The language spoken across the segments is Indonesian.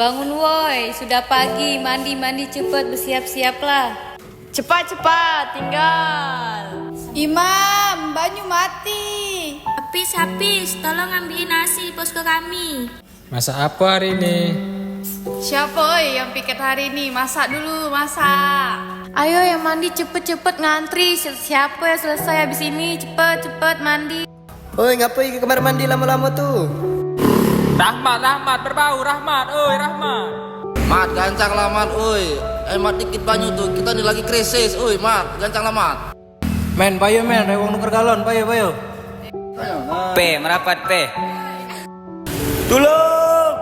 Bangun woi, sudah pagi, mandi-mandi cepet, bersiap-siaplah. Cepat, tinggal. Imam, banyu mati. Habis, tolong ambilin nasi posko kami. Masak apa hari ini? Siapa yang piket hari ini? Masak dulu, masak. Ayo yang mandi cepet-cepet ngantri. Siapa yang selesai habis ini? Cepet mandi. Oi, ngapain ke kamar mandi lama-lama tuh? Rahmat, berbau Rahmat, Mat, gancang lah Mat, oi. Mat dikit banyu tuh, kita nih lagi krisis, oi Mat, gancang lah Mat. Men, bayo men, rewang nuker galon, bayo. P, merapat P. Tolong!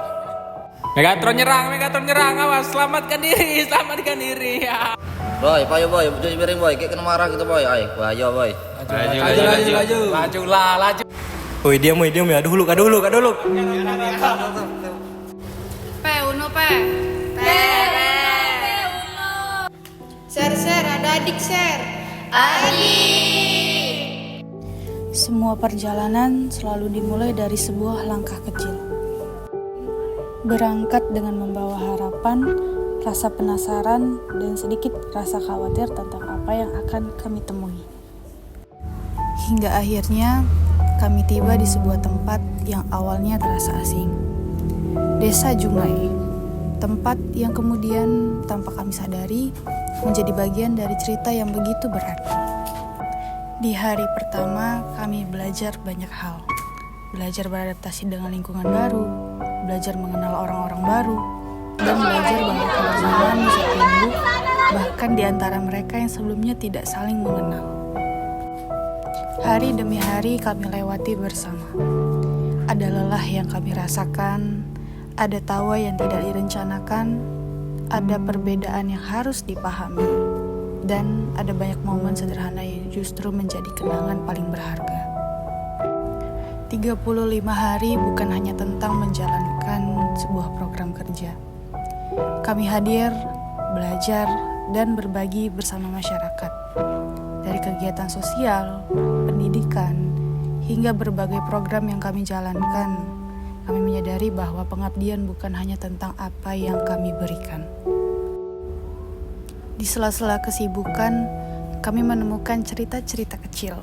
Megatron nyerang, awas, selamatkan diri. Ya. Boy, payo boy, cuci piring boy, kayak kena marah kita boy, ayo boy. Laju. Oi, diam ya, dulu. Uno. Share, ada adik share. Semua perjalanan selalu dimulai dari sebuah langkah kecil. Berangkat dengan membawa harapan, rasa penasaran, dan sedikit rasa khawatir tentang apa yang akan kami temui. Hingga akhirnya, kami tiba di sebuah tempat yang awalnya terasa asing. Desa Jumai, tempat yang kemudian tanpa kami sadari menjadi bagian dari cerita yang begitu berarti. Di hari pertama, kami belajar banyak hal. Belajar beradaptasi dengan lingkungan baru, belajar mengenal orang-orang baru, dan belajar bahwa kebersamaan bisa tumbuh bahkan di antara mereka yang sebelumnya tidak saling mengenal. Hari demi hari kami lewati bersama. Ada lelah yang kami rasakan, ada tawa yang tidak direncanakan, ada perbedaan yang harus dipahami, dan ada banyak momen sederhana yang justru menjadi kenangan paling berharga. 35 hari bukan hanya tentang menjalankan sebuah program kerja. Kami hadir, belajar, dan berbagi bersama masyarakat. Dari kegiatan sosial, pendidikan, hingga berbagai program yang kami jalankan, kami menyadari bahwa pengabdian bukan hanya tentang apa yang kami berikan. Di sela-sela kesibukan, kami menemukan cerita-cerita kecil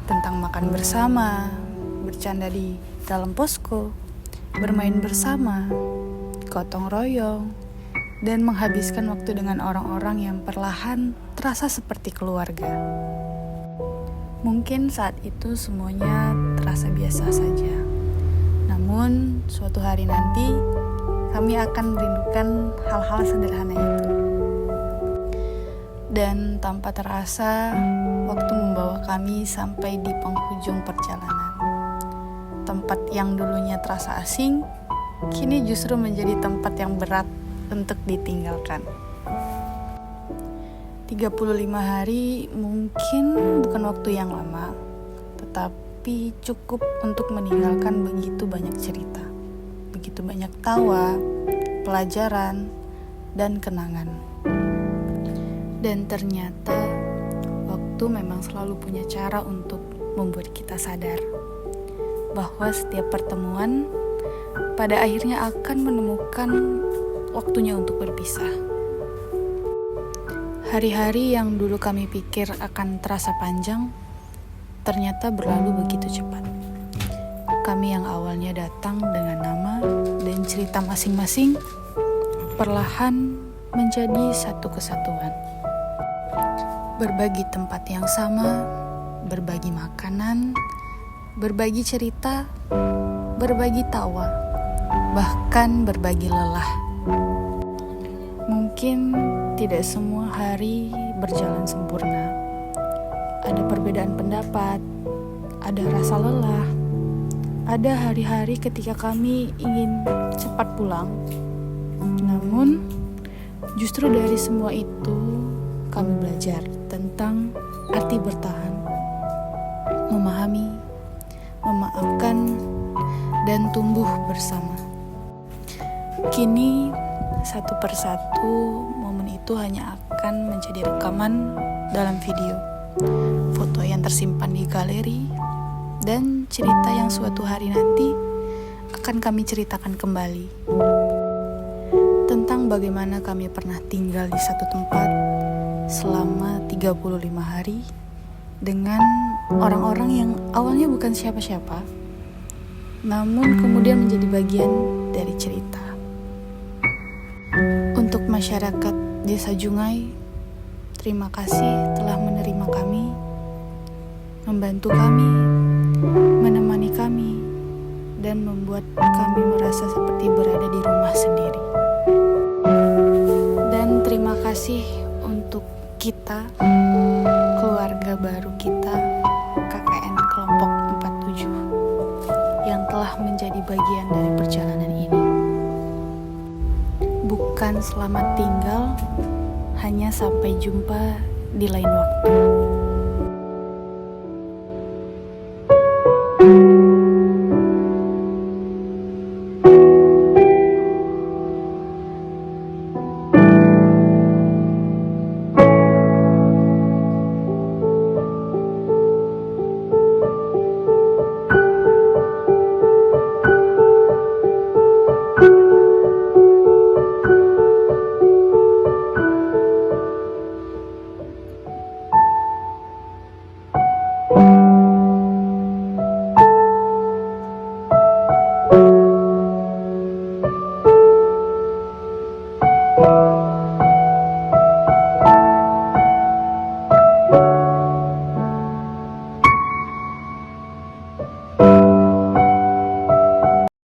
tentang makan bersama, bercanda di dalam posko, bermain bersama, gotong royong, dan menghabiskan waktu dengan orang-orang yang perlahan terasa seperti keluarga. Mungkin saat itu semuanya terasa biasa saja. Namun, suatu hari nanti, kami akan merindukan hal-hal sederhana itu. Dan tanpa terasa, waktu membawa kami sampai di penghujung perjalanan. Tempat yang dulunya terasa asing, kini justru menjadi tempat yang berat untuk ditinggalkan. 35 hari mungkin bukan waktu yang lama, tetapi cukup untuk meninggalkan begitu banyak cerita, begitu banyak tawa, pelajaran, dan kenangan. Dan ternyata waktu memang selalu punya cara untuk membuat kita sadar bahwa setiap pertemuan pada akhirnya akan menemukan waktunya untuk berpisah. Hari-hari yang dulu kami pikir akan terasa panjang, ternyata berlalu begitu cepat. Kami yang awalnya datang dengan nama dan cerita masing-masing, perlahan menjadi satu kesatuan. Berbagi tempat yang sama, berbagi makanan, berbagi cerita, berbagi tawa, bahkan berbagi lelah. Mungkin tidak semua hari berjalan sempurna. Ada perbedaan pendapat, ada rasa lelah, ada hari-hari ketika kami ingin cepat pulang. Namun, justru dari semua itu, kami belajar tentang arti bertahan, memahami, memaafkan, dan tumbuh bersama. Kini, satu persatu momen itu hanya akan menjadi rekaman dalam video, foto yang tersimpan di galeri, dan cerita yang suatu hari nanti akan kami ceritakan kembali. tentang bagaimana kami pernah tinggal di satu tempat selama 35 hari dengan orang-orang yang awalnya bukan siapa-siapa, namun kemudian menjadi bagian dari cerita. Untuk masyarakat Desa Jungai, terima kasih telah menerima kami, membantu kami, menemani kami, dan membuat kami merasa seperti berada di rumah sendiri. Dan terima kasih untuk kita, keluarga baru kita, KKN Kelompok 47, yang telah menjadi bagian dari perjalanan ini. Bukan selamat tinggal, hanya sampai jumpa di lain waktu.